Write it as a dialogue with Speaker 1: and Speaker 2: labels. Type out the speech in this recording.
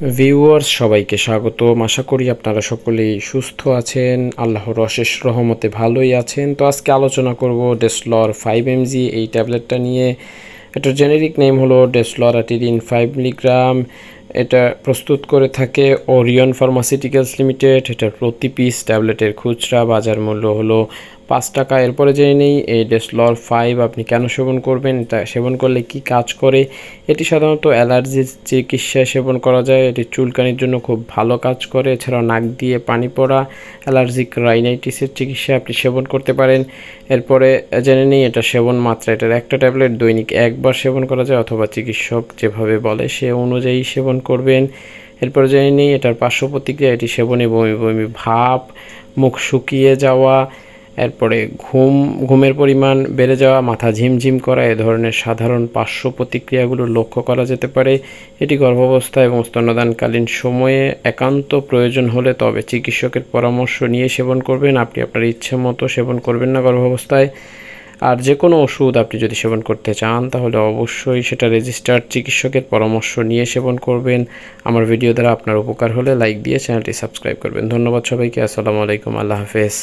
Speaker 1: Viewers সবাইকে স্বাগতম। আশা করি আপনারা সকলেই সুস্থ আছেন, আল্লাহর অশেষ রহমতে ভালোই আছেন। তো আজকে আলোচনা করব ডেসলর 5mg এই ট্যাবলেটটা নিয়ে। এটার জেনেরিক নেম হলো ডেসলরাটিডিন 5 মিলিগ্রাম। এটা প্রস্তুত করে থাকে ওরিয়ন ফার্মাসিউটিক্যালস লিমিটেড। এটার প্রতি পিস ট্যাবলেটের খুচরা বাজার মূল্য হলো 5 টাকা। এরপরে জেনে নেই এই ডেসলর 5 আপনি কেন সেবন করবেন, এটা সেবন করলে কি কাজ করে। এটি সাধারণত অ্যালার্জির চিকিৎসায় সেবন করা যায়। এটি চুলকানির জন্য খুব ভালো কাজ করে। এছাড়াও নাক দিয়ে পানি পড়া, অ্যালার্জিক রাইনাইটিসের চিকিৎসায় আপনি সেবন করতে পারেন। এরপরে জেনে নিই এটা সেবন মাত্রা। এটার একটা ট্যাবলেট দৈনিক একবার সেবন করা যায়, অথবা চিকিৎসক যেভাবে বলে সে অনুযায়ী সেবন করবেন। এরপরে জেনে নিই এটার পার্শ্ব প্রতিক্রিয়া। এটি সেবনে বমি বমি ভাব, মুখ শুকিয়ে যাওয়া, এরপরে ঘুমের পরিমাণ বেড়ে যাওয়া, মাথা ঝিমঝিম করা, এ ধরনের সাধারণ পার্শ্ব প্রতিক্রিয়াগুলো লক্ষ্য করা যেতে পারে। এটি গর্ভাবস্থা এবং স্তন্যদানকালীন সময়ে একান্ত প্রয়োজন হলে তবে চিকিৎসকের পরামর্শ নিয়ে সেবন করবেন। আপনি আপনার ইচ্ছে মতো সেবন করবেন না গর্ভাবস্থায়। আর যে কোনো ওষুধ আপনি যদি সেবন করতে চান তাহলে অবশ্যই সেটা রেজিস্টার্ড চিকিৎসকের পরামর্শ নিয়ে সেবন করবেন। আমার ভিডিও দ্বারা আপনার উপকার হলে লাইক দিয়ে চ্যানেলটি সাবস্ক্রাইব করবেন। ধন্যবাদ সবাইকে। আসসালামু আলাইকুম। আল্লাহ হাফেজ।